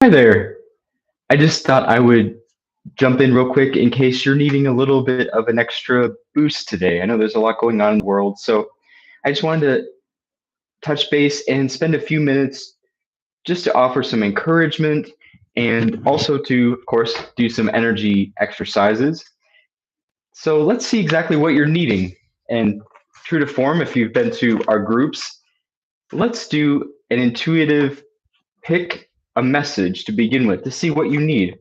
Hi there. I just thought I would jump in real quick in case you're needing a little bit of an extra boost today. I know there's a lot going on in the world, so I just wanted to touch base and spend a few minutes just to offer some encouragement and also to, of course, do some energy exercises. So let's see exactly what you're needing. And true to form, if you've been to our groups, let's do an intuitive pick a message to begin with to see what you need.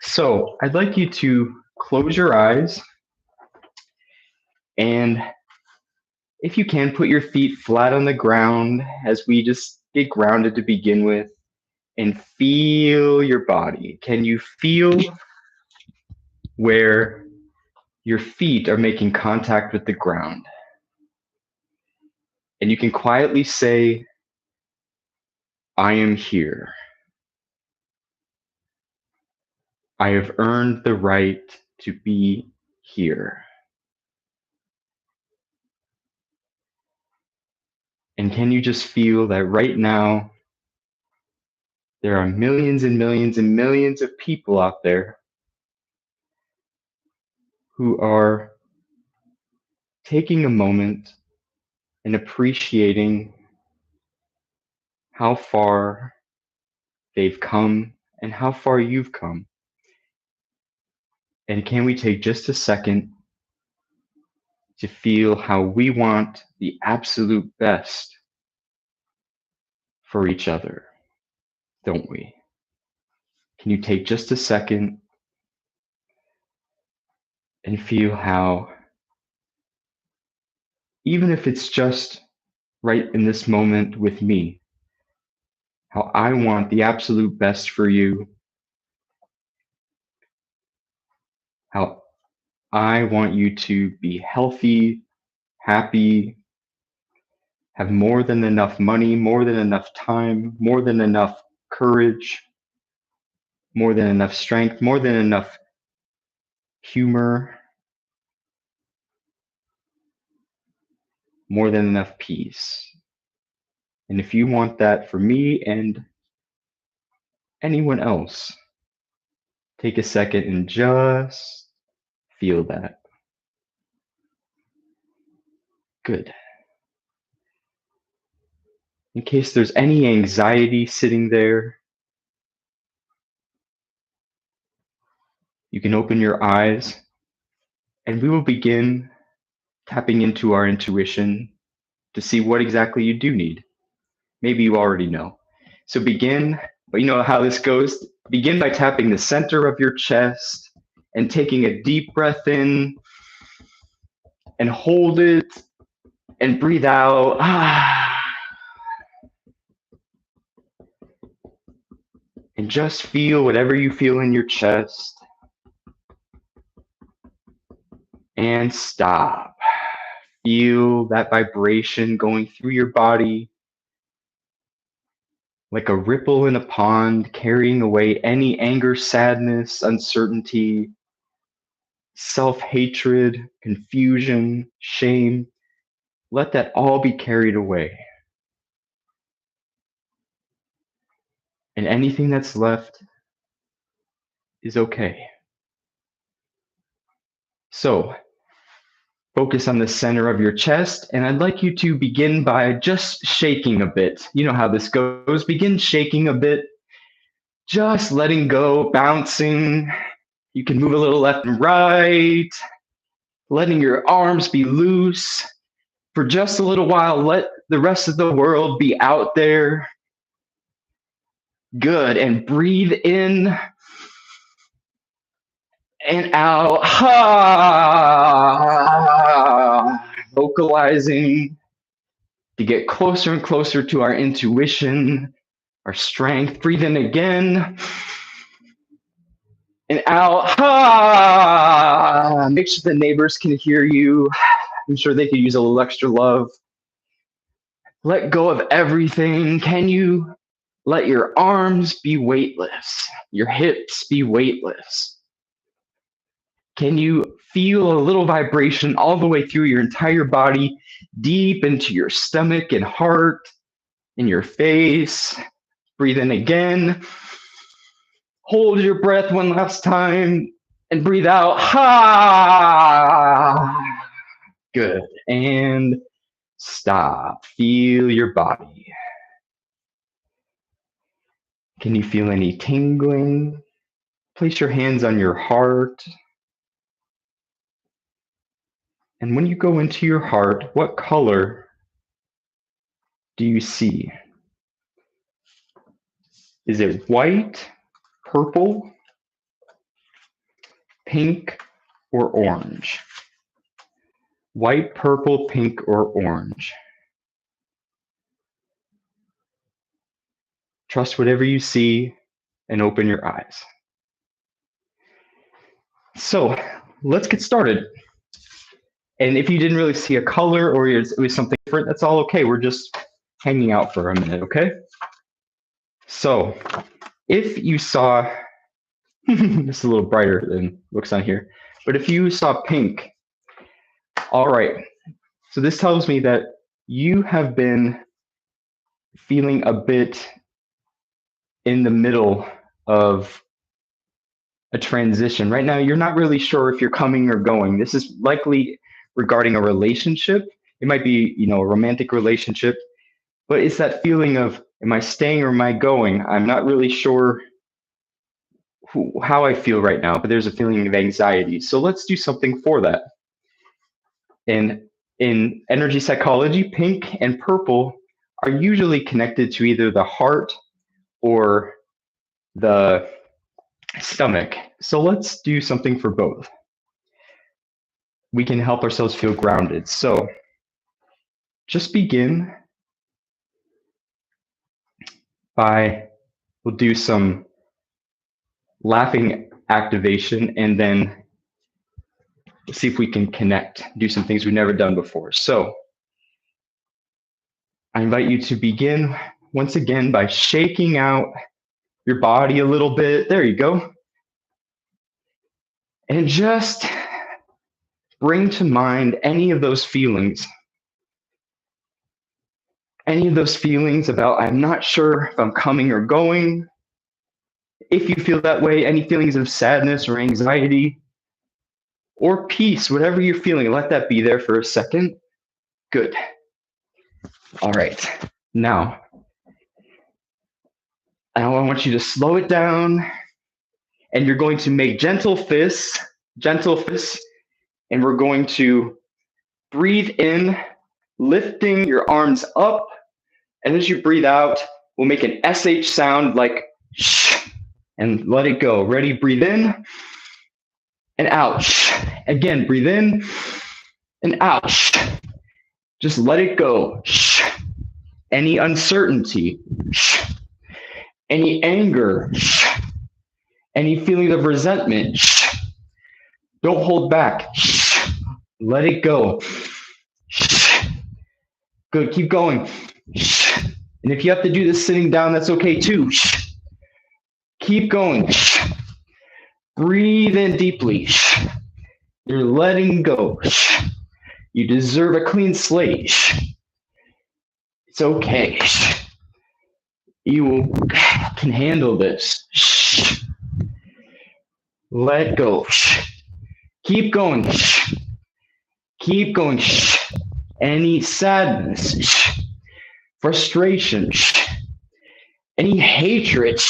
So I'd like you to close your eyes and, if you can, put your feet flat on the ground as we just get grounded to begin with and feel your body. Can you feel where your feet are making contact with the ground? And you can quietly say, I am here. I have earned the right to be here. And can you just feel that right now there are millions and millions and millions of people out there who are taking a moment and appreciating how far they've come and how far you've come. And can we take just a second to feel how we want the absolute best for each other, don't we? Can you take just a second and feel how, even if it's just right in this moment with me, how I want the absolute best for you, how I want you to be healthy, happy, have more than enough money, more than enough time, more than enough courage, more than enough strength, more than enough humor, more than enough peace. And if you want that for me and anyone else, take a second and just feel that. Good. In case there's any anxiety sitting there, you can open your eyes and we will begin tapping into our intuition to see what exactly you do need. Maybe you already know. So begin, but you know how this goes. Begin by tapping the center of your chest and taking a deep breath in and hold it and breathe out. And just feel whatever you feel in your chest. And stop. Feel that vibration going through your body like a ripple in a pond, carrying away any anger, sadness, uncertainty, self-hatred, confusion, shame. Let that all be carried away. And anything that's left is okay. So, focus on the center of your chest, and I'd like you to begin by just shaking a bit. You know how this goes. Begin shaking a bit, just letting go, bouncing. You can move a little left and right, letting your arms be loose. For just a little while, let the rest of the world be out there. Good. And breathe in and out. Vocalizing to get closer and closer to our intuition, our strength. Breathe in again and out. Make sure the neighbors can hear you. I'm sure they could use a little extra love. Let go of everything. Can you let your arms be weightless, your hips be weightless? Can you feel a little vibration all the way through your entire body, deep into your stomach and heart? in your face. Breathe in again. Hold your breath one last time and breathe out. Ha! Good. And stop. Feel your body. Can you feel any tingling? Place your hands on your heart. And when you go into your heart, what color do you see? Is it white, purple, pink, or orange? White, purple, pink, or orange? Trust whatever you see and open your eyes. So let's get started. And if you didn't really see a color or it was something different, that's all okay. We're just hanging out for a minute, okay? So if you saw, this is a little brighter than looks on here, but if you saw pink, all right. So this tells me that you have been feeling a bit in the middle of a transition. Right now, you're not really sure if you're coming or going. This is likely regarding a relationship. It might be, a romantic relationship, but it's that feeling of, am I staying or am I going? I'm not really sure how I feel right now, but there's a feeling of anxiety. So let's do something for that. And in energy psychology, pink and purple are usually connected to either the heart or the stomach. So let's do something for both. We can help ourselves feel grounded. So just begin by, we'll do some laughing activation, and then we'll see if we can connect, do some things we've never done before. So I invite you to begin once again by shaking out your body a little bit. There you go. And just bring to mind any of those feelings. Any of those feelings about, I'm not sure if I'm coming or going. If you feel that way, any feelings of sadness or anxiety or peace, whatever you're feeling, let that be there for a second. Good. All right. Now, I want you to slow it down, and you're going to make gentle fists, and we're going to breathe in, lifting your arms up, and as you breathe out, we'll make an SH sound like shh, and let it go. Ready? Breathe in and out. Again, breathe in and out. Just let it go. Any uncertainty, any anger, any feelings of resentment, don't hold back. Let it go. Good, keep going. And if you have to do this sitting down, that's okay too. Keep going. Breathe in deeply. You're letting go. You deserve a clean slate. It's okay. You can handle this. Let go. Keep going. Keep going. Any sadness, frustration, any hatred,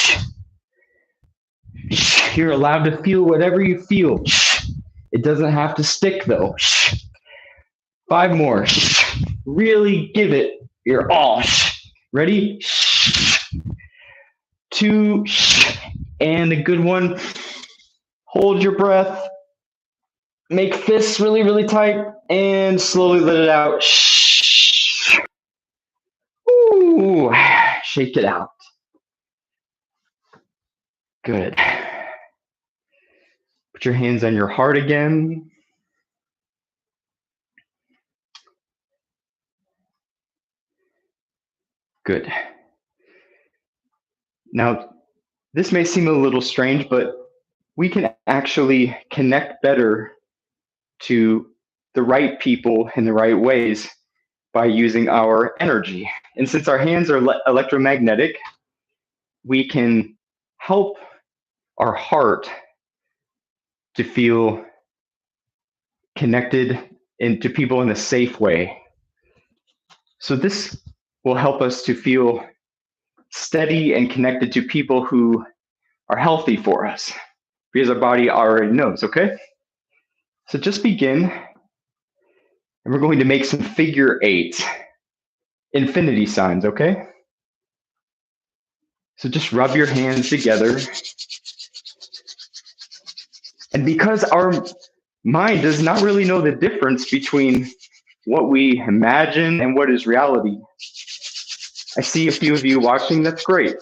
you're allowed to feel whatever you feel. It doesn't have to stick though. 5 more. Really give it your all. Ready? 2, and a good one. Hold your breath. Make fists really, really tight, and slowly let it out. Ooh, shake it out. Good. Put your hands on your heart again. Good. Now, this may seem a little strange, but we can actually connect better to the right people in the right ways by using our energy. And since our hands are electromagnetic, we can help our heart to feel connected to people in a safe way. So this will help us to feel steady and connected to people who are healthy for us because our body already knows, okay? So just begin, and we're going to make some figure eights, infinity signs, okay? So just rub your hands together. And because our mind does not really know the difference between what we imagine and what is reality, I see a few of you watching, that's great.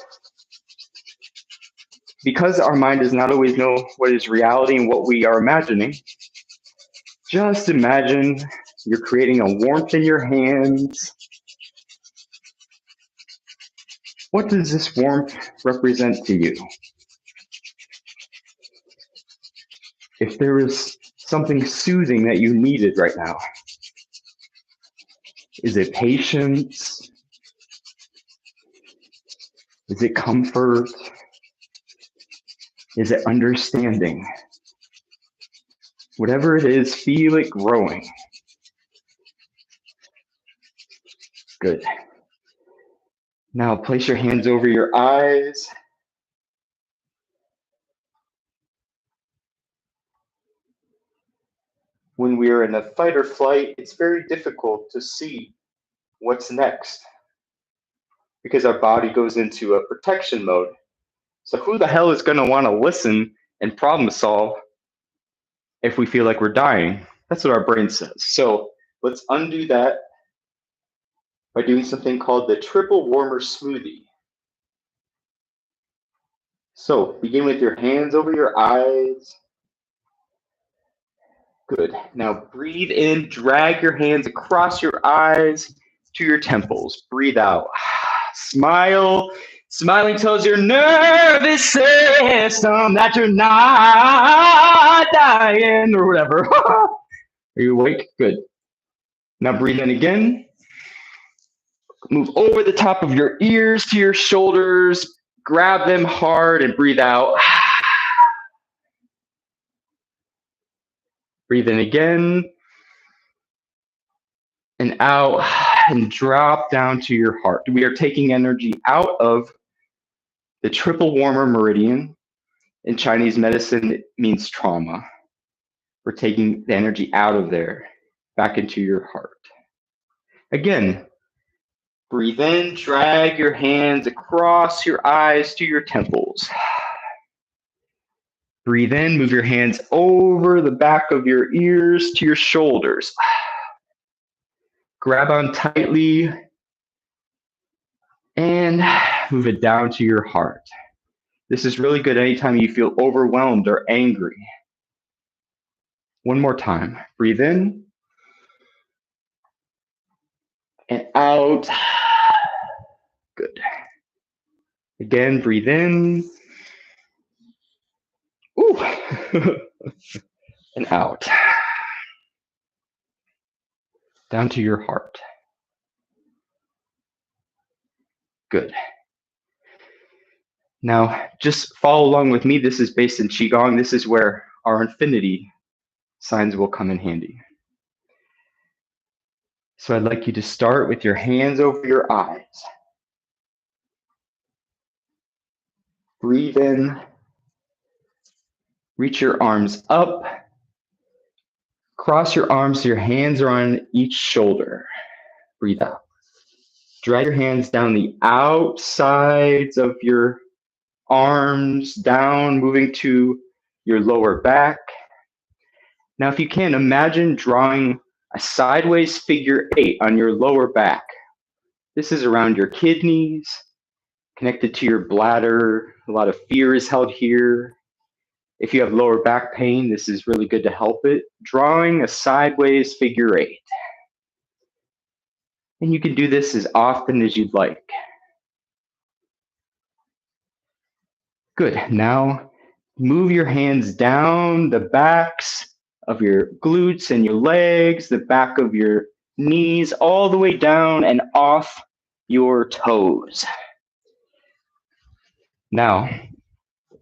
Because our mind does not always know what is reality and what we are imagining, just imagine you're creating a warmth in your hands. What does this warmth represent to you? If there is something soothing that you needed right now, is it patience? Is it comfort? Is it understanding? Whatever it is, feel it growing. Good. Now place your hands over your eyes. When we are in a fight or flight, it's very difficult to see what's next because our body goes into a protection mode. So who the hell is going to want to listen and problem solve if we feel like we're dying? That's what our brain says. So let's undo that by doing something called the triple warmer smoothie. So begin with your hands over your eyes. Good. Now breathe in, drag your hands across your eyes to your temples. Breathe out. Smile. Smiling tells your nervous system that you're not dying or whatever. Are you awake? Good. Now breathe in again. Move over the top of your ears to your shoulders. Grab them hard and breathe out. Breathe in again. And out and drop down to your heart. We are taking energy out of the triple warmer meridian. In Chinese medicine, it means trauma. We're taking the energy out of there, back into your heart. Again, breathe in, drag your hands across your eyes to your temples. Breathe in, move your hands over the back of your ears to your shoulders. Grab on tightly and move it down to your heart. This is really good anytime you feel overwhelmed or angry. One more time. Breathe in and out. Good. Again, breathe in. Ooh. And out. Down to your heart. Good. Now, just follow along with me. This is based in Qigong. This is where our infinity signs will come in handy. So I'd like you to start with your hands over your eyes. Breathe in. Reach your arms up. Cross your arms so your hands are on each shoulder. Breathe out. Drag your hands down the outsides of your arms, down, moving to your lower back. Now, if you can, imagine drawing a sideways figure 8 on your lower back. This is around your kidneys, connected to your bladder. A lot of fear is held here. If you have lower back pain, this is really good to help it. Drawing a sideways figure 8. And you can do this as often as you'd like. Good. Now, move your hands down the backs of your glutes and your legs, the back of your knees all the way down and off your toes. Now,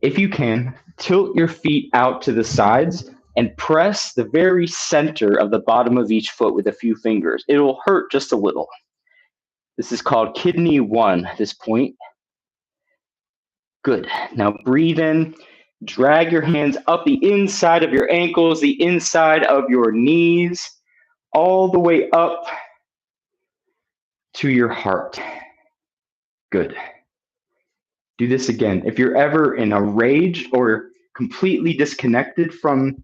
if you can, tilt your feet out to the sides and press the very center of the bottom of each foot with a few fingers. It'll hurt just a little. This is called kidney 1, this point. Good. Now breathe in. Drag your hands up the inside of your ankles, the inside of your knees, all the way up to your heart. Good. Do this again. If you're ever in a rage or completely disconnected from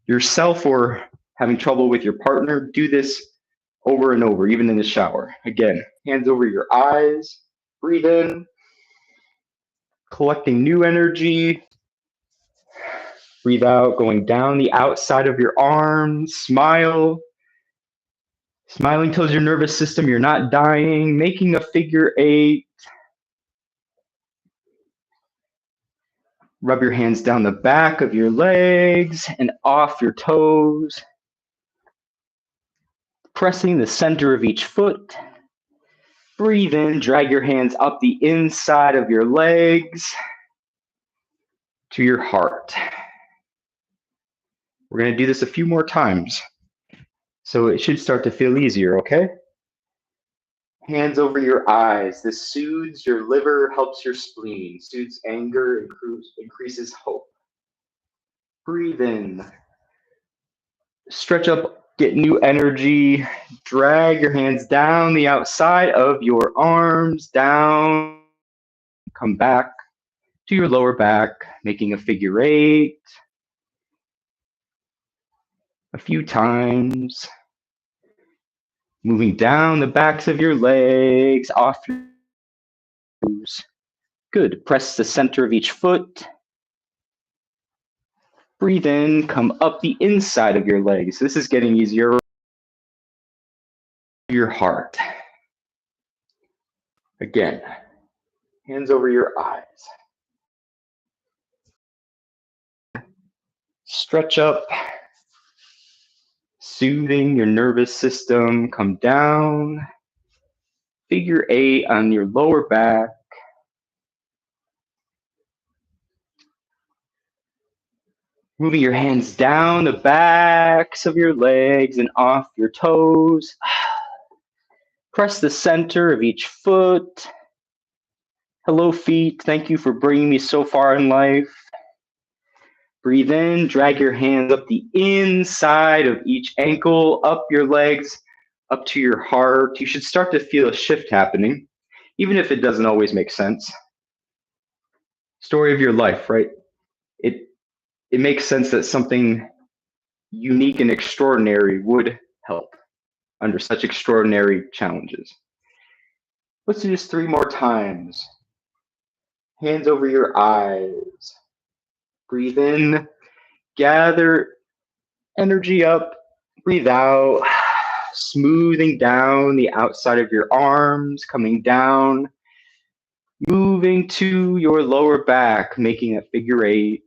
yourself or having trouble with your partner, do this over and over, even in the shower. Again, hands over your eyes. Breathe in, collecting new energy. Breathe out, going down the outside of your arms. Smile. Smiling tells your nervous system you're not dying. Making a figure 8. Rub your hands down the back of your legs and off your toes. Pressing the center of each foot. Breathe in, drag your hands up the inside of your legs to your heart. We're going to do this a few more times, so it should start to feel easier, okay? Hands over your eyes. This soothes your liver, helps your spleen, soothes anger, increases hope. Breathe in. Stretch up, get new energy. Drag your hands down the outside of your arms, down. Come back to your lower back, making a figure 8. A few times. Moving down the backs of your legs, off your toes. Good. Press the center of each foot. Breathe in, come up the inside of your legs. This is getting easier. Your heart. Again, hands over your eyes. Stretch up, soothing your nervous system. Come down. Figure 8 on your lower back. Moving your hands down the backs of your legs and off your toes. Press the center of each foot. Hello, feet. Thank you for bringing me so far in life. Breathe in, drag your hands up the inside of each ankle, up your legs, up to your heart. You should start to feel a shift happening, even if it doesn't always make sense. Story of your life, right? It makes sense that something unique and extraordinary would help under such extraordinary challenges. Let's do this 3 more times. Hands over your eyes. Breathe in, gather energy up, breathe out, smoothing down the outside of your arms, coming down, moving to your lower back, making a figure 8.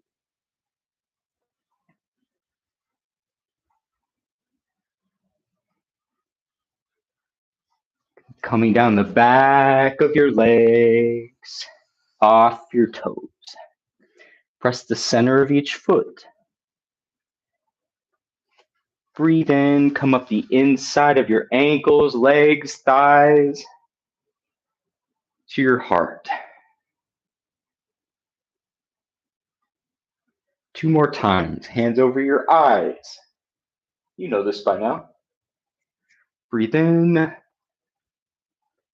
Coming down the back of your legs, off your toes. Press the center of each foot. Breathe in, come up the inside of your ankles, legs, thighs, to your heart. 2 more times, hands over your eyes. You know this by now. Breathe in,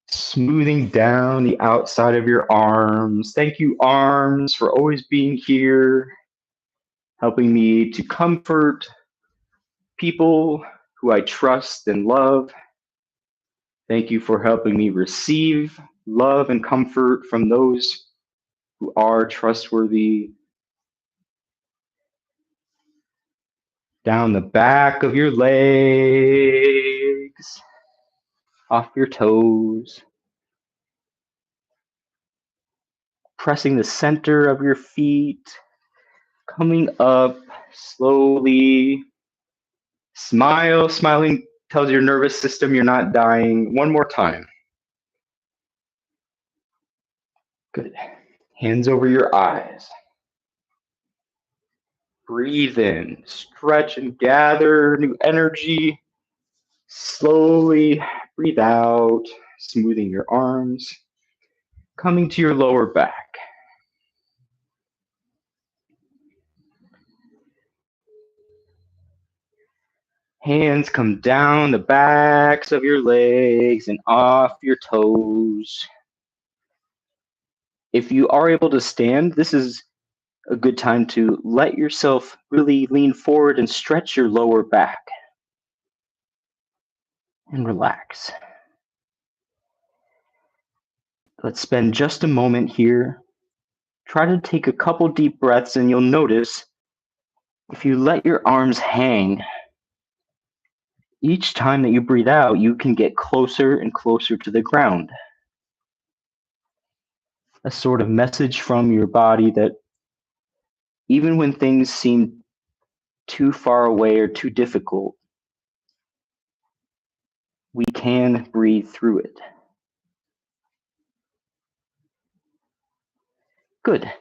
smoothing down the outside of your arms. Thank you, arms, for always being here, helping me to comfort people who I trust and love. Thank you for helping me receive love and comfort from those who are trustworthy. Down the back of your legs, off your toes. Pressing the center of your feet, coming up slowly. Smile, smiling tells your nervous system you're not dying. One more time. Good. Hands over your eyes. Breathe in, stretch and gather new energy. Slowly breathe out, smoothing your arms, coming to your lower back. Hands come down the backs of your legs and off your toes. If you are able to stand, this is a good time to let yourself really lean forward and stretch your lower back and relax. Let's spend just a moment here. Try to take a couple deep breaths, and you'll notice if you let your arms hang, each time that you breathe out, you can get closer and closer to the ground. A sort of message from your body that even when things seem too far away or too difficult, we can breathe through it. Good.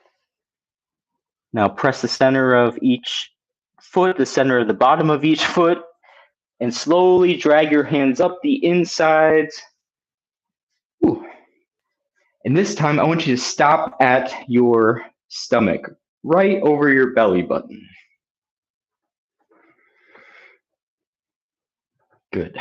Now press the center of each foot, the center of the bottom of each foot, and slowly drag your hands up the insides. Ooh. And this time I want you to stop at your stomach, right over your belly button. Good.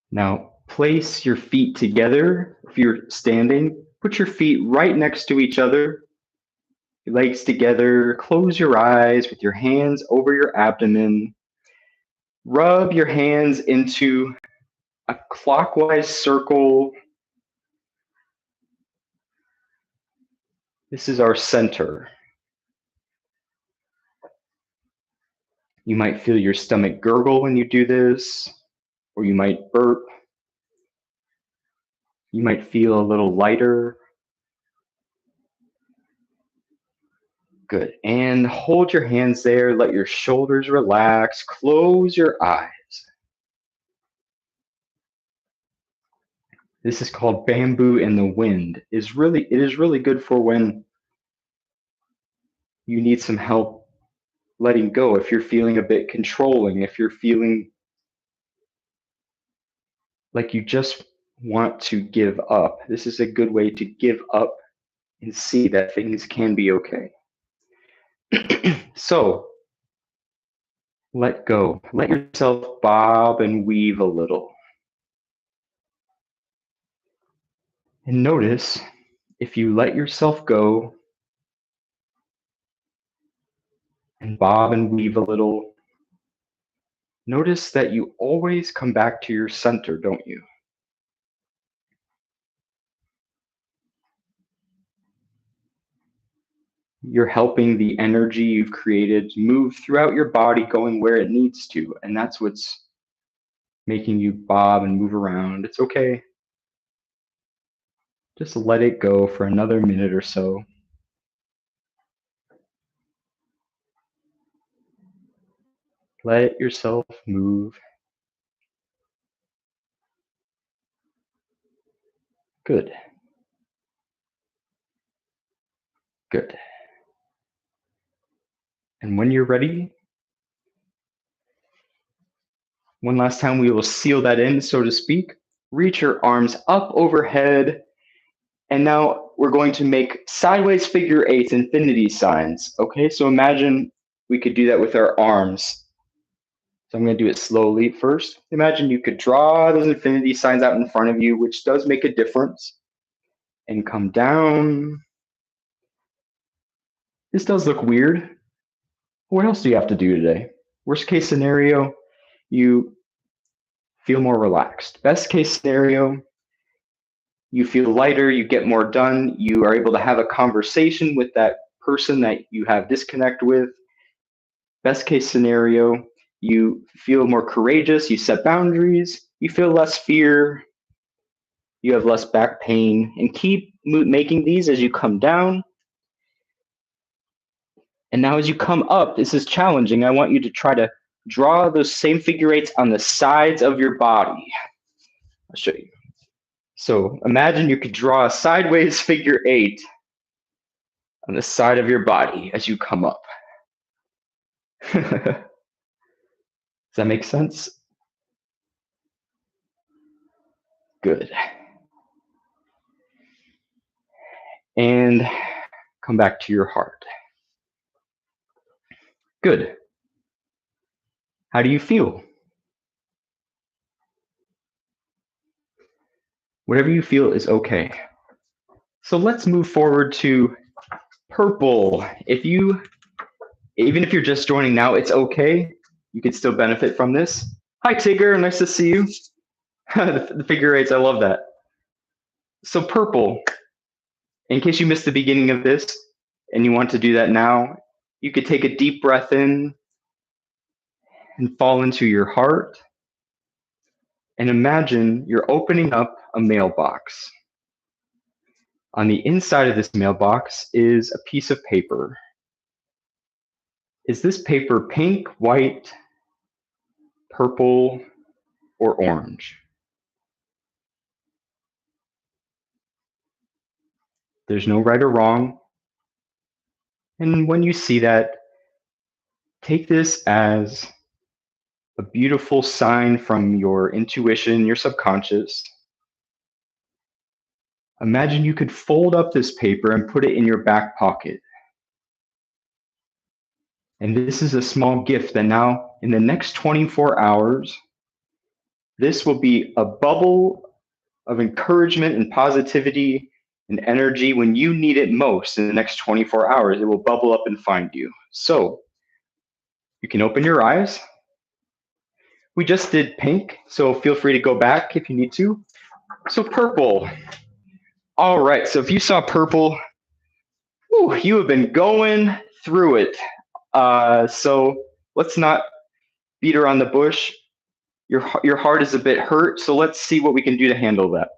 Now place your feet together. If you're standing, put your feet right next to each other, your legs together. Close your eyes with your hands over your abdomen. Rub your hands into a clockwise circle. This is our center. You might feel your stomach gurgle when you do this, or you might burp. You might feel a little lighter. Good. And hold your hands there. Let your shoulders relax. Close your eyes. This is called bamboo in the wind. It is really good for when you need some help letting go. If you're feeling a bit controlling, if you're feeling like you just want to give up, this is a good way to give up and see that things can be okay. So let go. Let yourself bob and weave a little. And notice if you let yourself go and bob and weave a little, notice that you always come back to your center, don't you? You're helping the energy you've created move throughout your body, going where it needs to. And that's what's making you bob and move around. It's okay. Just let it go for another minute or so. Let yourself move. Good. Good. And when you're ready, one last time we will seal that in, so to speak. Reach your arms up overhead. And now we're going to make sideways figure eights, infinity signs. Okay, so imagine we could do that with our arms. So I'm going to do it slowly first. Imagine you could draw those infinity signs out in front of you, which does make a difference. And come down. This does look weird. What else do you have to do today? Worst case scenario, you feel more relaxed. Best case scenario, you feel lighter, you get more done, you are able to have a conversation with that person that you have disconnect with. Best case scenario, you feel more courageous, you set boundaries, you feel less fear, you have less back pain, and keep making these as you come down. And now as you come up, this is challenging. I want you to try to draw those same figure eights on the sides of your body. I'll show you. So imagine you could draw a sideways figure eight on the side of your body as you come up. Does that make sense? Good. And come back to your heart. Good. How do you feel? Whatever you feel is okay. So let's move forward to purple. Even if you're just joining now, it's okay. You could still benefit from this. Hi, Tigger. Nice to see you. The figure eights, I love that. So purple, in case you missed the beginning of this and you want to do that now, you could take a deep breath in and fall into your heart. And imagine you're opening up a mailbox. On the inside of this mailbox is a piece of paper. Is this paper pink, white, purple, or orange? There's no right or wrong. And when you see that, take this as a beautiful sign from your intuition, your subconscious. Imagine you could fold up this paper and put it in your back pocket. And this is a small gift that now, in the next 24 hours, this will be a bubble of encouragement and positivity and energy. When you need it most in the next 24 hours, it will bubble up and find you. So you can open your eyes. We just did pink, so feel free to go back if you need to. So purple. All right, so if you saw purple, you have been going through it. So let's not beat around the bush. Your heart is a bit hurt, so let's see what we can do to handle that.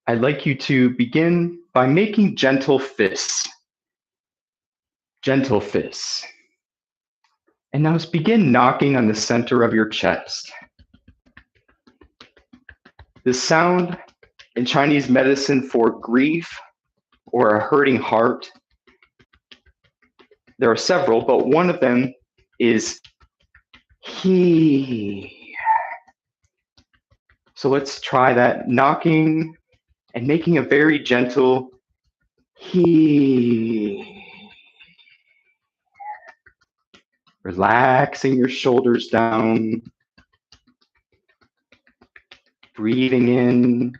I'd like you to begin by making gentle fists. Gentle fists. And now just begin knocking on the center of your chest. The sound in Chinese medicine for grief or a hurting heart, there are several, but one of them is he. So let's try that, knocking and making a very gentle he. Relaxing your shoulders down, breathing in,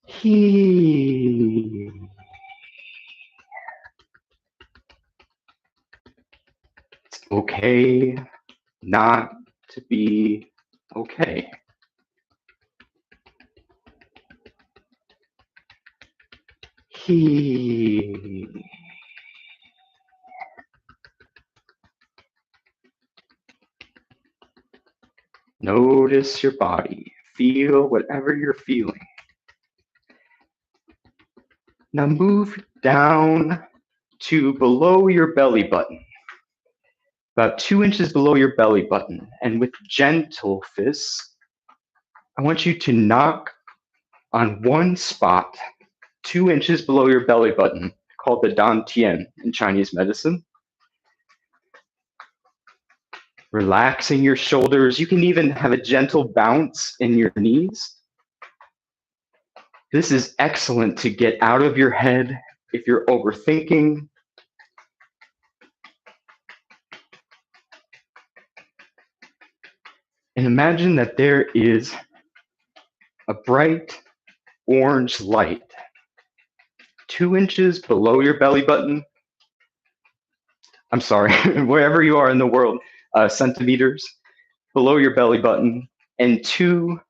he. It's okay not to be okay. He. Notice your body. Feel whatever you're feeling. Now move down to below your belly button, about 2 inches below your belly button. And with gentle fists, I want you to knock on one spot 2 inches below your belly button, called the dantian in Chinese medicine. Relaxing your shoulders. You can even have a gentle bounce in your knees. This is excellent to get out of your head if you're overthinking. And imagine that there is a bright orange light 2 inches below your belly button. I'm sorry, wherever you are in the world, centimeters below your belly button, and 2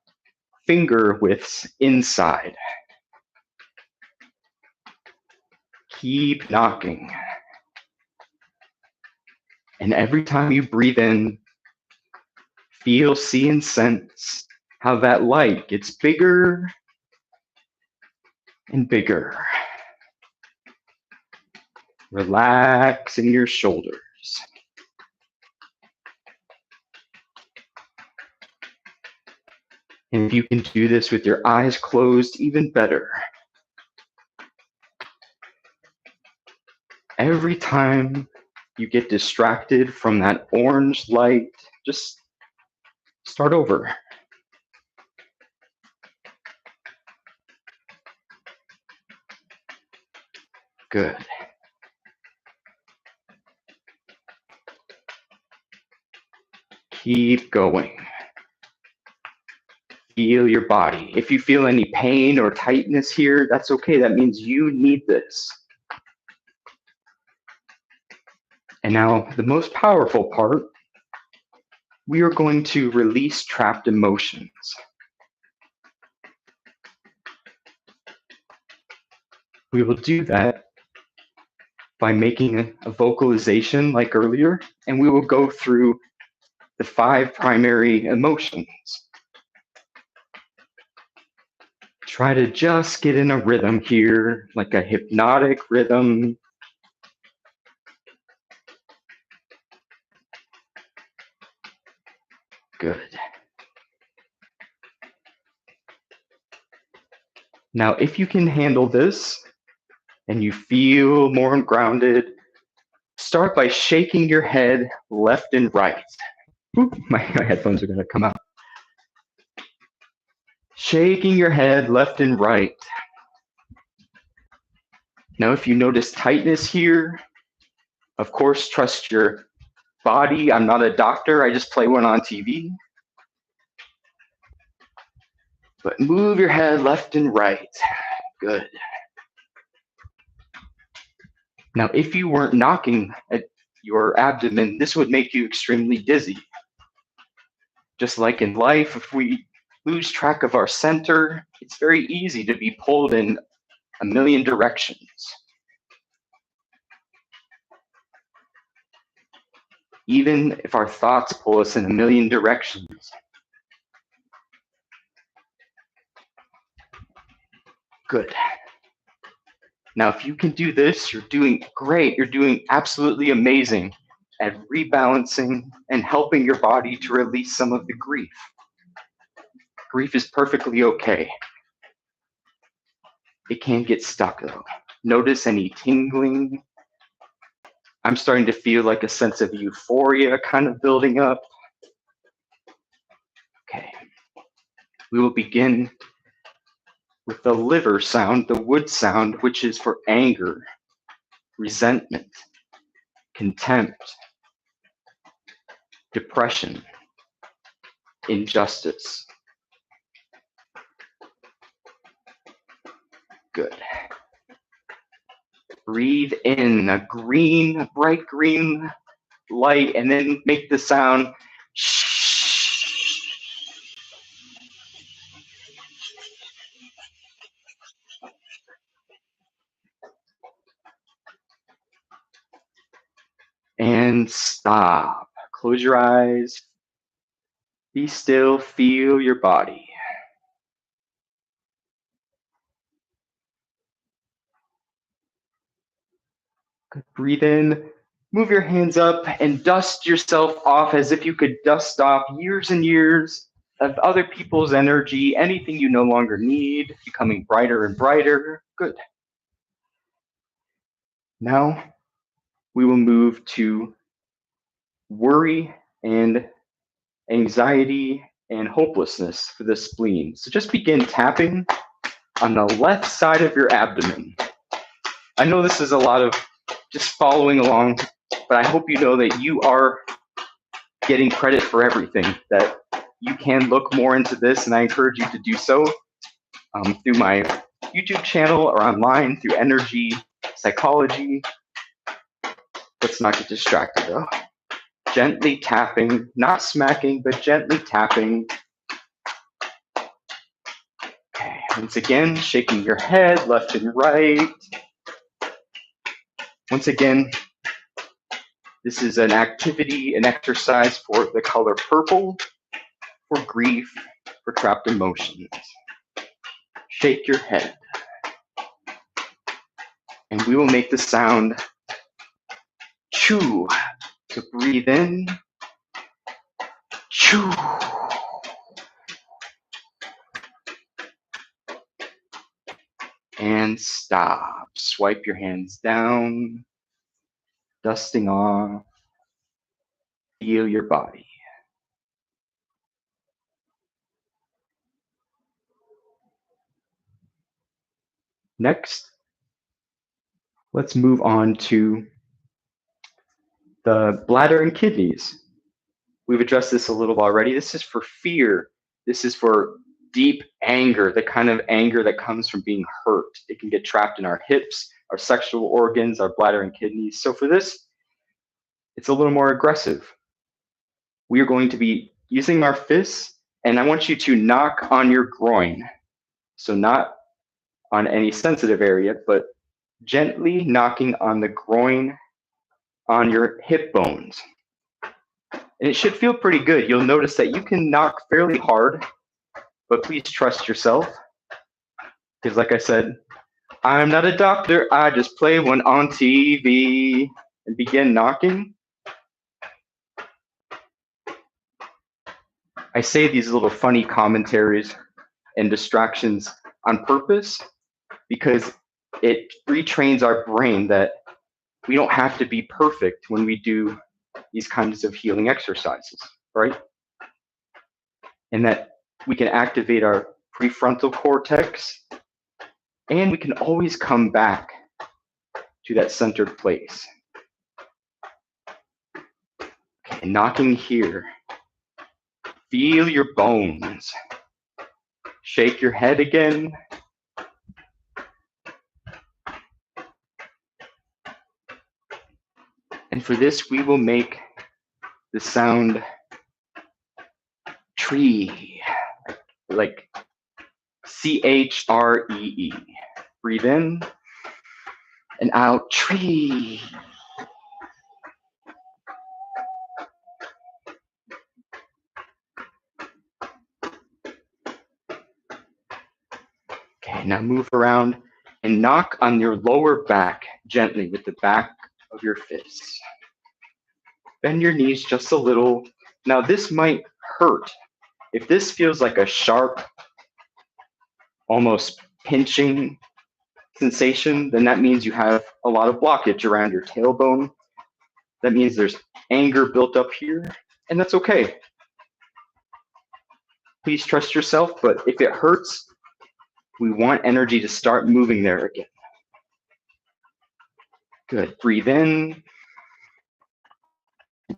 finger widths inside. Keep knocking. And every time you breathe in, feel, see, and sense how that light gets bigger and bigger. Relaxing your shoulders. And if you can do this with your eyes closed, even better. Every time you get distracted from that orange light, just start over. Good. Keep going. Feel your body. If you feel any pain or tightness here, that's okay. That means you need this. And now the most powerful part, we are going to release trapped emotions. We will do that by making a vocalization like earlier, and we will go through the 5 primary emotions. Try to just get in a rhythm here, like a hypnotic rhythm. Good. Now, if you can handle this and you feel more grounded, start by shaking your head left and right. Ooh, my headphones are going to come out. Shaking your head left and right. Now, if you notice tightness here, of course, trust your body. I'm not a doctor. I just play one on TV. But move your head left and right. Good. Now, if you weren't knocking at your abdomen, this would make you extremely dizzy. Just like in life, if we lose track of our center, it's very easy to be pulled in a million directions. Even if our thoughts pull us in a million directions. Good. Now, if you can do this, you're doing great. You're doing absolutely amazing at rebalancing and helping your body to release some of the grief. Grief is perfectly okay. It can get stuck though. Notice any tingling. I'm starting to feel like a sense of euphoria kind of building up. Okay. We will begin with the liver sound, the wood sound, which is for anger, resentment, contempt, depression, injustice. Good. Breathe in a green, bright green light, and then make the sound shh. And stop. Close your eyes. Be still. Feel your body. Good. Breathe in. Move your hands up and dust yourself off as if you could dust off years and years of other people's energy, anything you no longer need, becoming brighter and brighter. Good. Now we will move to worry and anxiety and hopelessness for the spleen. So just begin tapping on the left side of your abdomen. I know this is a lot of just following along, but I hope you know that you are getting credit for everything, that you can look more into this, and I encourage you to do so through my YouTube channel or online through energy psychology. Let's not get distracted though. Gently tapping, not smacking, but gently tapping. Okay, once again, shaking your head left and right. Once again, this is an activity, an exercise for the color purple, for grief, for trapped emotions. Shake your head. And we will make the sound Choo. So breathe in. Choo. And stop. Swipe your hands down, dusting off. Feel your body. Next, let's move on to the bladder and kidneys. We've addressed this a little already. This is for fear. This is for deep anger, the kind of anger that comes from being hurt. It can get trapped in our hips, our sexual organs, our bladder and kidneys. So for this, it's a little more aggressive. We are going to be using our fists, and I want you to knock on your groin. So not on any sensitive area, but gently knocking on the groin, on your hip bones. And it should feel pretty good. You'll notice that you can knock fairly hard, but please trust yourself. Because like I said, I'm not a doctor, I just play one on TV. And begin knocking. I say these little funny commentaries and distractions on purpose because it retrains our brain that we don't have to be perfect when we do these kinds of healing exercises, right? And that we can activate our prefrontal cortex, and we can always come back to that centered place. Okay, knocking here. Feel your bones. Shake your head again. And for this, we will make the sound tree, like CHREE. Breathe in and out, tree. Okay, now move around and knock on your lower back gently with the back of your fists. Bend your knees just a little. Now this might hurt. If this feels like a sharp, almost pinching sensation, then that means you have a lot of blockage around your tailbone. That means there's anger built up here, and that's okay. Please trust yourself, but if it hurts, we want energy to start moving there again. Good. Breathe in.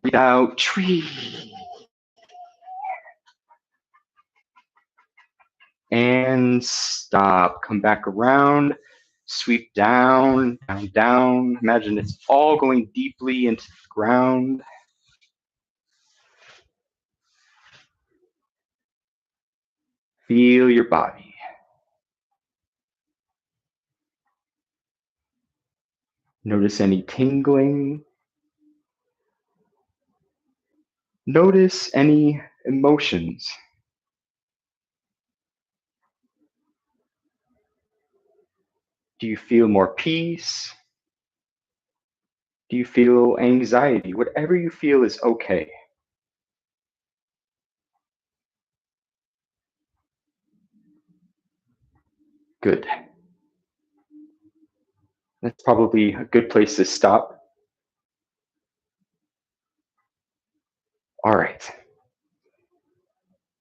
Breathe out. Tree. And stop. Come back around. Sweep down, down, down. Imagine it's all going deeply into the ground. Feel your body. Notice any tingling. Notice any emotions. Do you feel more peace? Do you feel anxiety? Whatever you feel is okay. Good. That's probably a good place to stop. All right.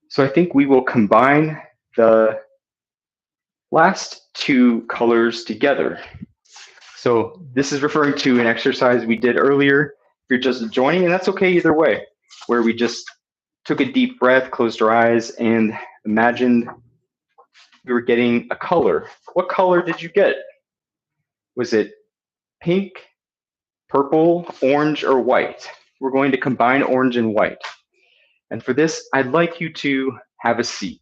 So I think we will combine the last two colors together. So this is referring to an exercise we did earlier. If you're just joining, and that's okay either way, where we just took a deep breath, closed our eyes, and imagined we were getting a color. What color did you get? Was it pink, purple, orange, or white? We're going to combine orange and white. And for this, I'd like you to have a seat.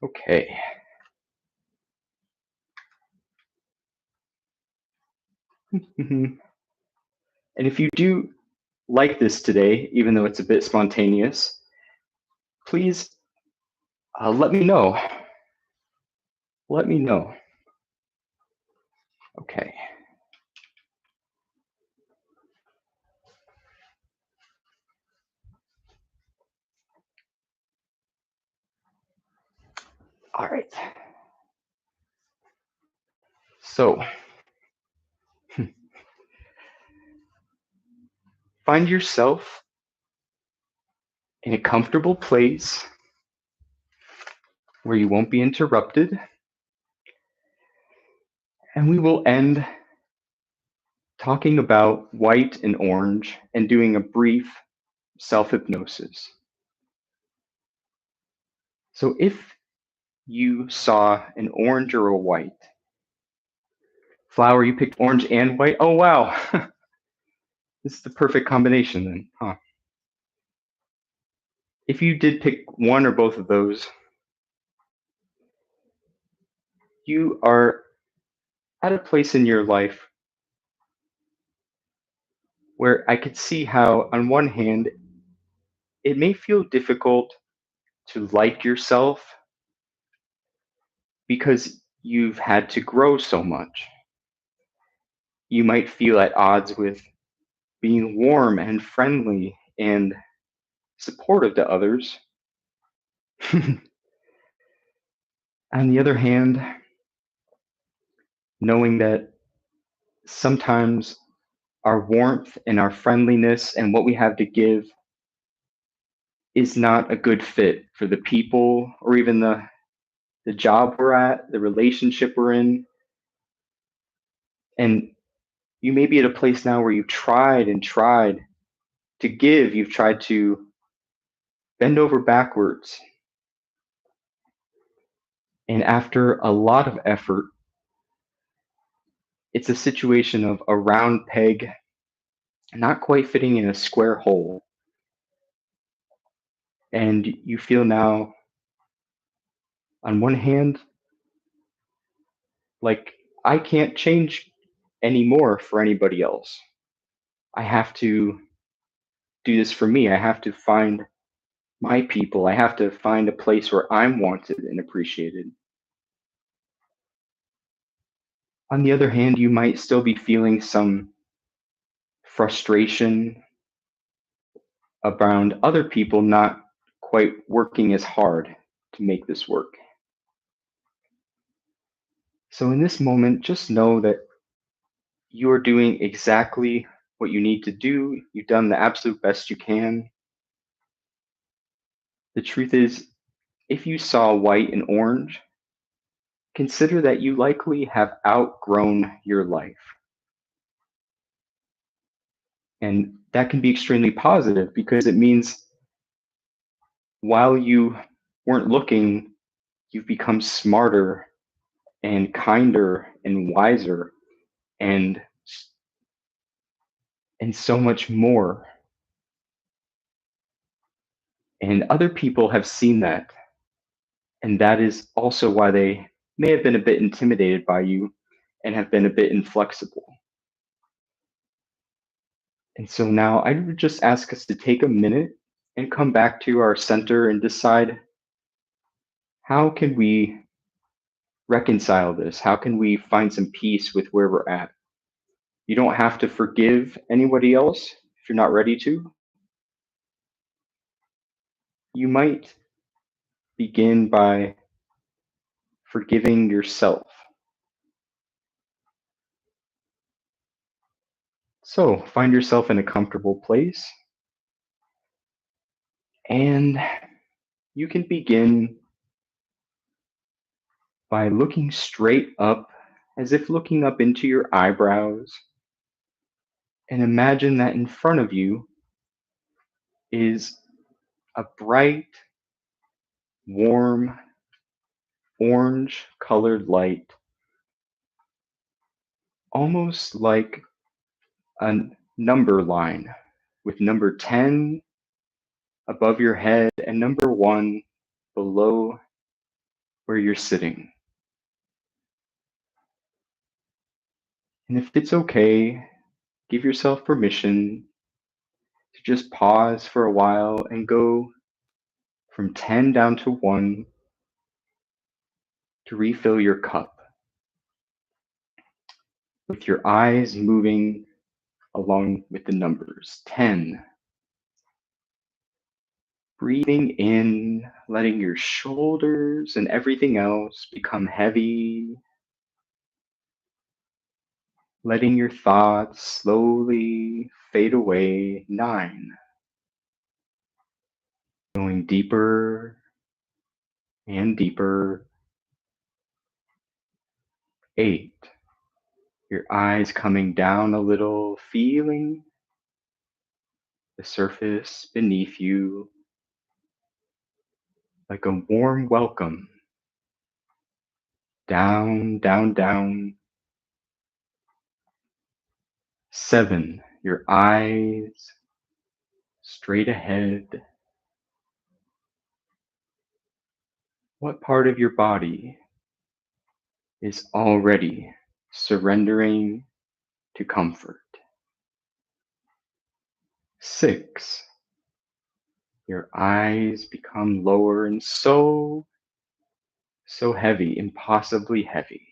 Okay. And if you do like this today, even though it's a bit spontaneous, please let me know. Let me know. Okay. All right. So find yourself in a comfortable place where you won't be interrupted, and we will end talking about white and orange and doing a brief self hypnosis. So if you saw an orange or a white flower, you picked orange and white. Oh, wow. This is the perfect combination then, huh? If you did pick one or both of those, you are at a place in your life where I could see how, on one hand, it may feel difficult to like yourself because you've had to grow so much. You might feel at odds with being warm and friendly and supportive to others. On the other hand, knowing that sometimes our warmth and our friendliness and what we have to give is not a good fit for the people or even the job we're at, the relationship we're in. And you may be at a place now where you've tried and tried to give, you've tried to bend over backwards. And after a lot of effort, it's a situation of a round peg not quite fitting in a square hole. And you feel now, on one hand, like I can't change anymore for anybody else. I have to do this for me. I have to find my people. I have to find a place where I'm wanted and appreciated. On the other hand, you might still be feeling some frustration around other people not quite working as hard to make this work. So, in this moment, just know that you are doing exactly what you need to do. You've done the absolute best you can. The truth is, if you saw white and orange, consider that you likely have outgrown your life. And that can be extremely positive because it means while you weren't looking, you've become smarter and kinder and wiser and so much more. And other people have seen that. And that is also why they may have been a bit intimidated by you and have been a bit inflexible. And so now I would just ask us to take a minute and come back to our center and decide, how can we reconcile this? How can we find some peace with where we're at? You don't have to forgive anybody else if you're not ready to. You might begin by forgiving yourself. So find yourself in a comfortable place, and you can begin by looking straight up, as if looking up into your eyebrows, and imagine that in front of you is a bright, warm, orange colored light, almost like a number line with number 10 above your head and number 1 below where you're sitting. And if it's okay, give yourself permission to just pause for a while and go from 10 down to 1 to refill your cup. with your eyes moving along with the numbers. 10. Breathing in, letting your shoulders and everything else become heavy, letting your thoughts slowly fade away. 9. Going deeper and deeper. 8. Your eyes coming down a little, feeling the surface beneath you like a warm welcome. Down, down, down. 7. Your eyes straight ahead. What part of your body is already surrendering to comfort? 6. Your eyes become lower and so heavy, impossibly heavy.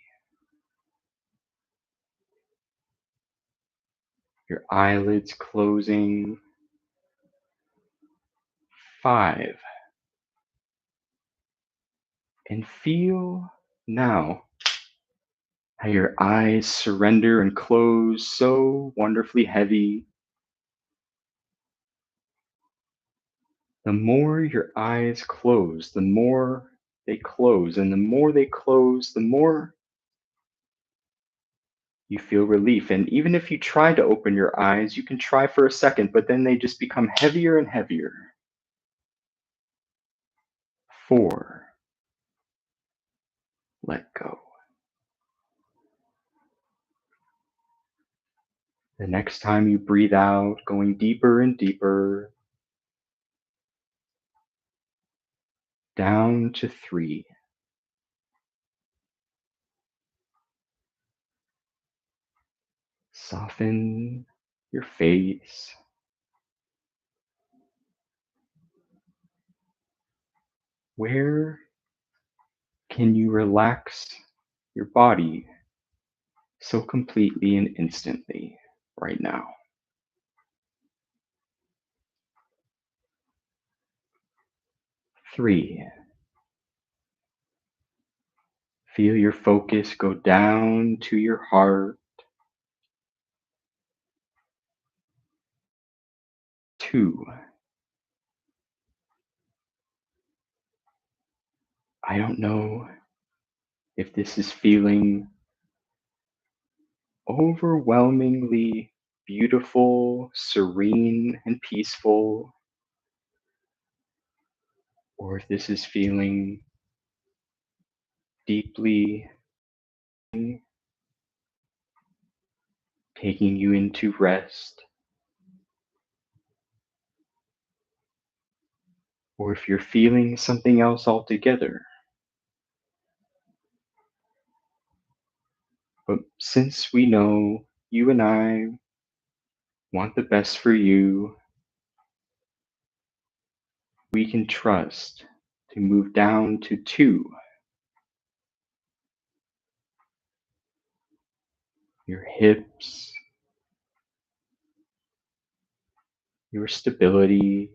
Your eyelids closing. 5. And feel now how your eyes surrender and close so wonderfully heavy. The more your eyes close, the more they close, and the more they close, the more you feel relief. And even if you try to open your eyes, you can try for a second, but then they just become heavier and heavier. 4. Let go. The next time you breathe out, going deeper and deeper, down to 3. Soften your face. Where can you relax your body so completely and instantly right now? 3. Feel your focus go down to your heart. 2. I don't know if this is feeling overwhelmingly beautiful, serene, and peaceful, or if this is feeling deeply taking you into rest, or if you're feeling something else altogether. But since we know you and I want the best for you, we can trust to move down to 2, your hips, your stability,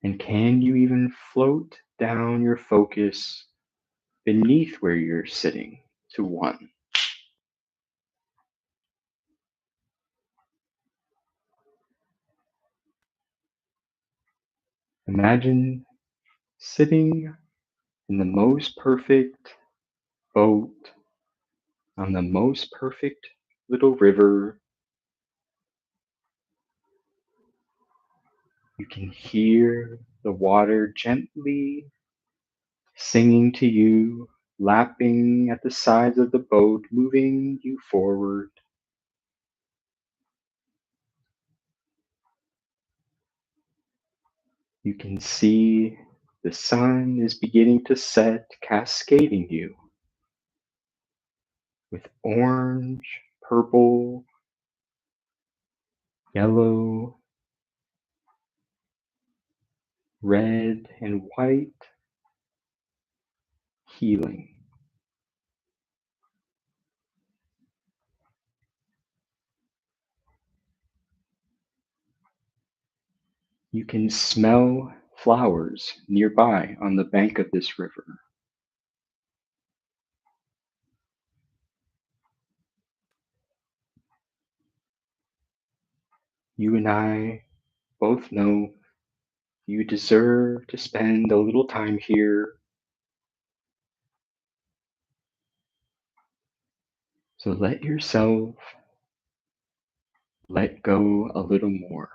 and can you even float down your focus beneath where you're sitting to 1. Imagine sitting in the most perfect boat on the most perfect little river. You can hear the water gently singing to you, lapping at the sides of the boat, moving you forward. You can see the sun is beginning to set, cascading you with orange, purple, yellow, red, and white healing. You can smell flowers nearby on the bank of this river. You and I both know you deserve to spend a little time here, so let yourself let go a little more,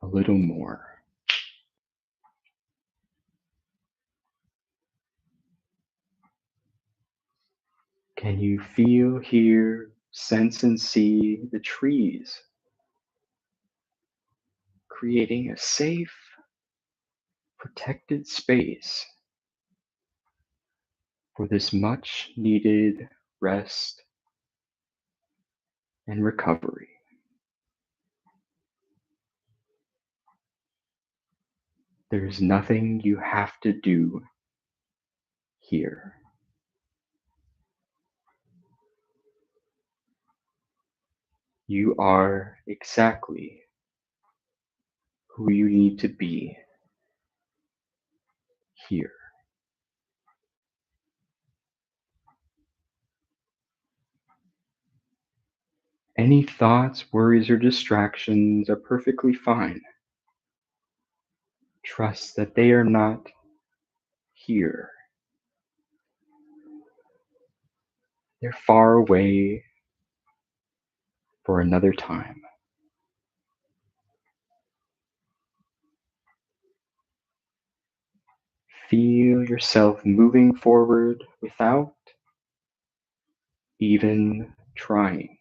a little more. Can you feel, hear, sense, and see the trees creating a safe, protected space for this much needed rest and recovery? There's nothing you have to do here. You are exactly who you need to be here. Any thoughts, worries, or distractions are perfectly fine. Trust that they are not here. They're far away for another time. Feel yourself moving forward without even trying.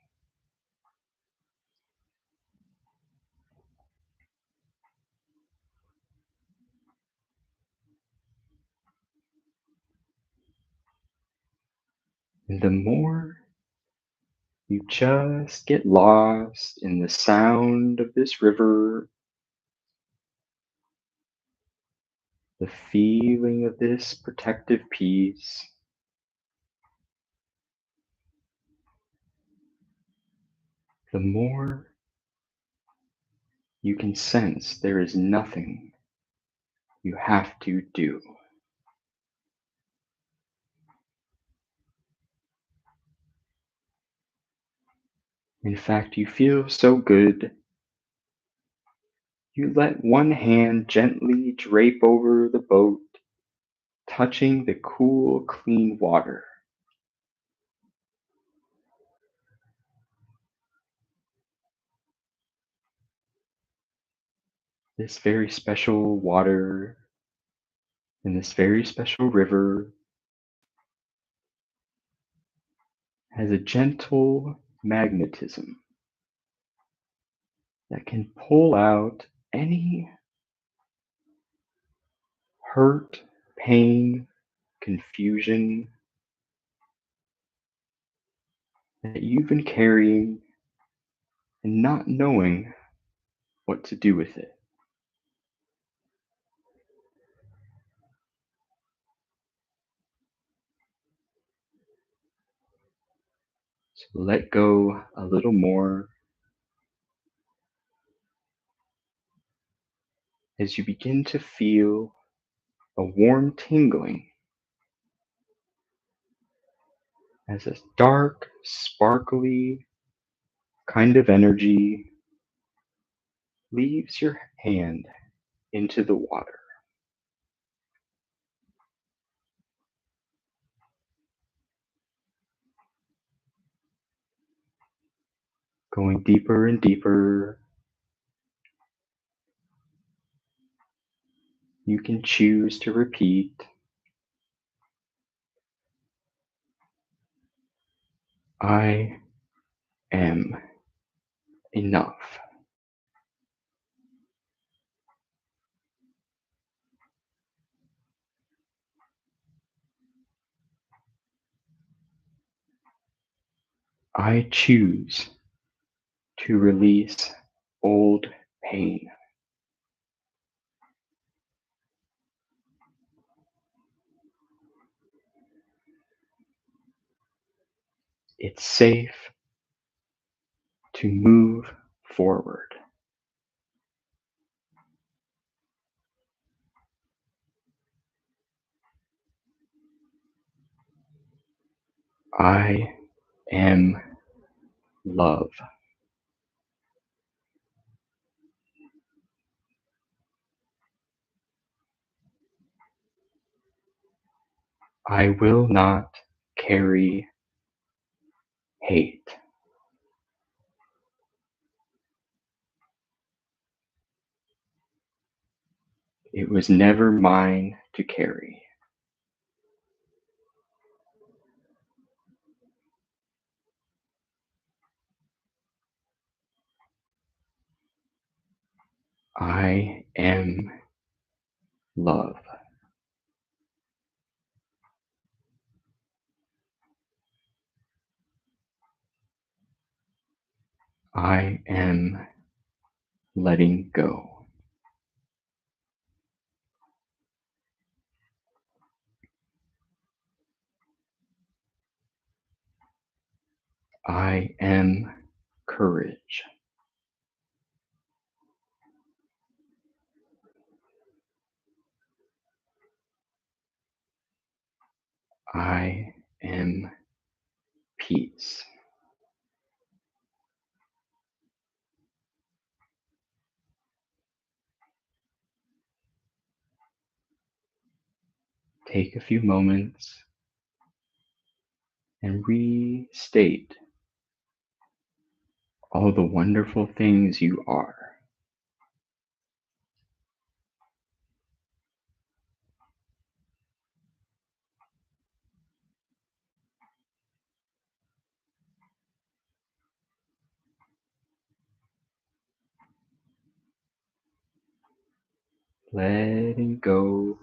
And the more you just get lost in the sound of this river, the feeling of this protective peace, the more you can sense there is nothing you have to do. In fact, you feel so good, you let one hand gently drape over the boat, touching the cool, clean water. This very special water in this very special river has a gentle magnetism that can pull out any hurt, pain, confusion that you've been carrying and not knowing what to do with it. So let go a little more as you begin to feel a warm tingling as a dark, sparkly kind of energy leaves your hand into the water, going deeper and deeper. You can choose to repeat, I am enough. I choose to release old pain. It's safe to move forward. I am love. I will not carry hate. It was never mine to carry. I am love. I am letting go. I am courage. I am peace. Take a few moments and restate all the wonderful things you are. Letting go.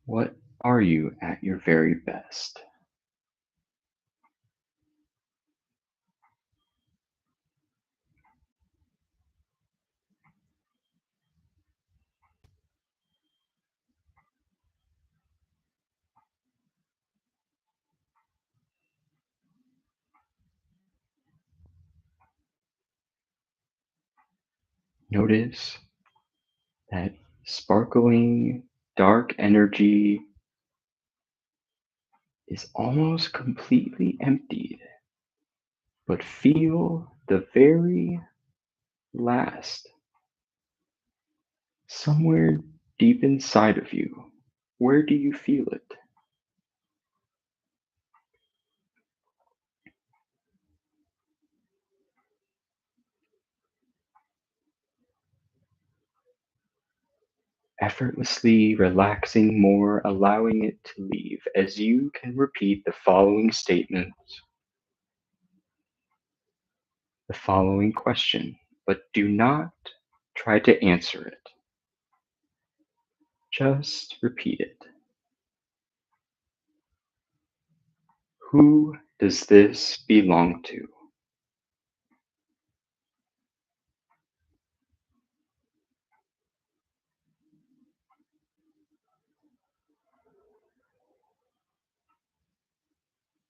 What are you at your very best? Notice that sparkling dark energy is almost completely emptied, but feel the very last somewhere deep inside of you. Where do you feel it? Effortlessly relaxing more, allowing it to leave as you can repeat the following statements, the following question, but do not try to answer it. Just repeat it. Who does this belong to?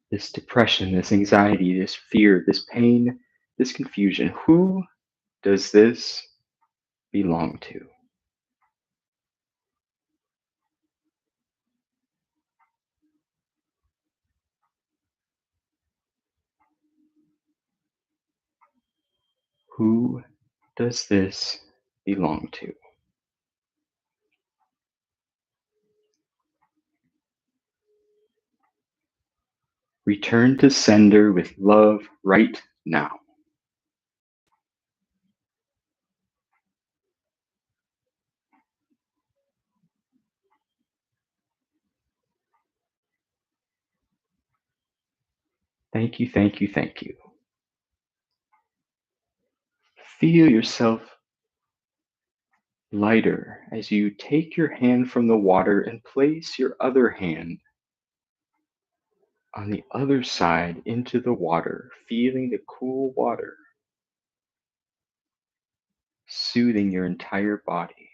This depression, this anxiety, this fear, this pain, this confusion. Who does this belong to? Who does this belong to? Return to sender with love right now. Thank you, thank you, thank you. Feel yourself lighter as you take your hand from the water and place your other hand on the other side into the water, feeling the cool water soothing your entire body.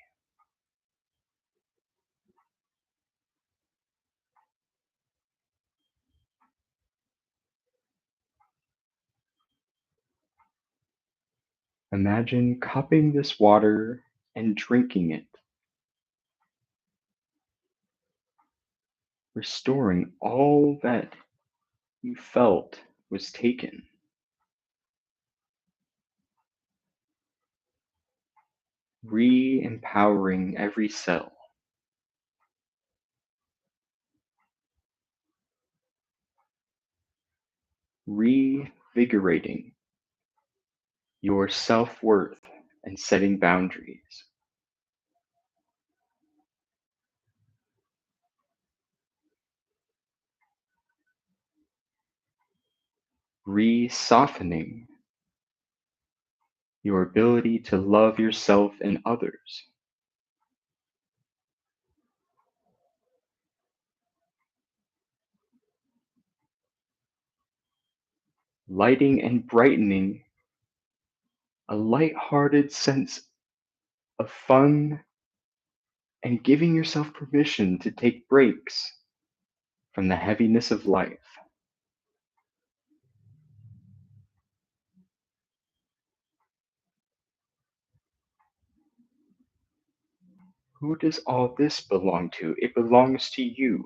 Imagine cupping this water and drinking it, restoring all that you felt was taken, re-empowering every cell, revigorating your self-worth and setting boundaries, re-softening your ability to love yourself and others, lighting and brightening a light-hearted sense of fun and giving yourself permission to take breaks from the heaviness of life. Who does all this belong to? It belongs to you,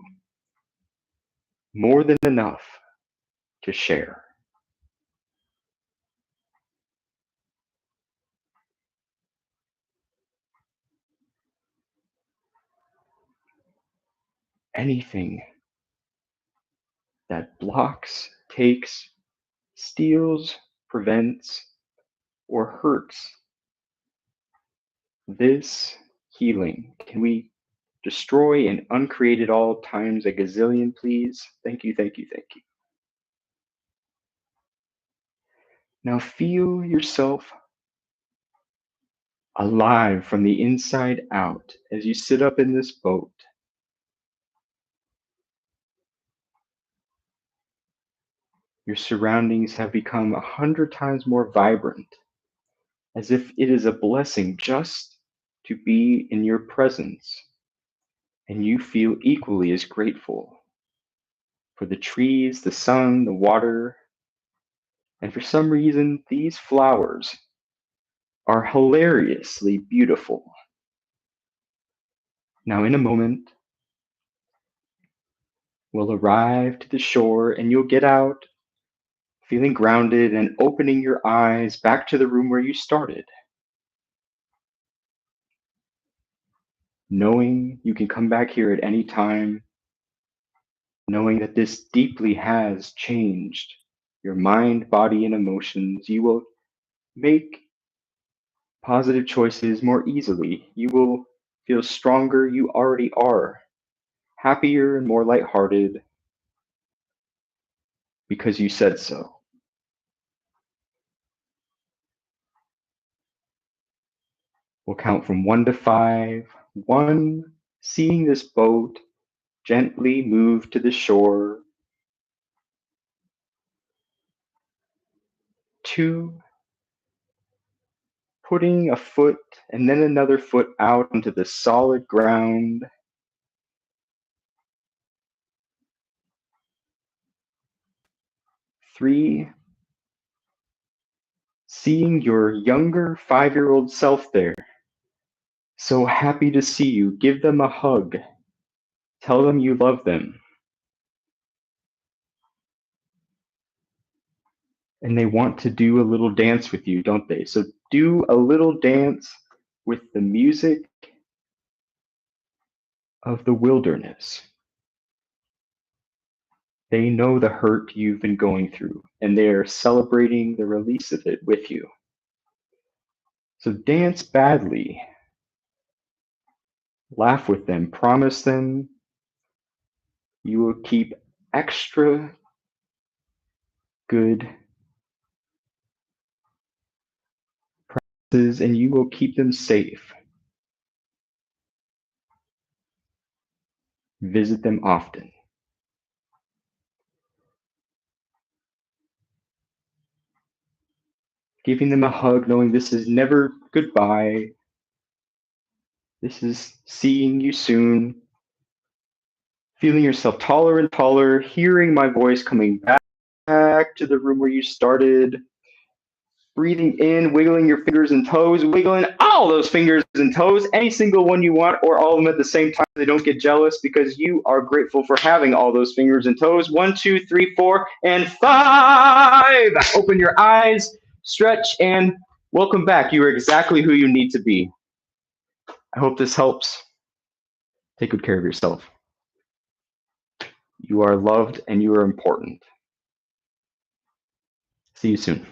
more than enough to share. Anything that blocks, takes, steals, prevents, or hurts this healing, can we destroy and uncreate it all times a gazillion, please? Thank you, thank you, thank you. Now feel yourself alive from the inside out as you sit up in this boat. Your surroundings have become 100 times more vibrant, as if it is a blessing just to be in your presence, and you feel equally as grateful for the trees, the sun, the water, and for some reason, these flowers are hilariously beautiful. Now, in a moment, we'll arrive to the shore and you'll get out feeling grounded and opening your eyes back to the room where you started, knowing you can come back here at any time, knowing that this deeply has changed your mind, body, and emotions. You will make positive choices more easily. You will feel stronger. You already are happier and more lighthearted because you said so. We'll count from 1 to 5. 1, seeing this boat gently move to the shore. 2, putting a foot and then another foot out onto the solid ground. 3, seeing your younger 5-year-old self there. So happy to see you. Give them a hug. Tell them you love them. And they want to do a little dance with you, don't they? So do a little dance with the music of the wilderness. They know the hurt you've been going through, and they are celebrating the release of it with you. So dance badly. Laugh with them. Promise them you will keep extra good practices and you will keep them safe. Visit them often. Giving them a hug, knowing this is never goodbye. This is seeing you soon. Feeling yourself taller and taller, hearing my voice coming back to the room where you started. Breathing in, wiggling your fingers and toes, wiggling all those fingers and toes, any single one you want, or all of them at the same time. They don't get jealous because you are grateful for having all those fingers and toes. 1, 2, 3, 4, and 5. Open your eyes, stretch, and welcome back. You are exactly who you need to be. I hope this helps. Take good care of yourself. You are loved and you are important. See you soon.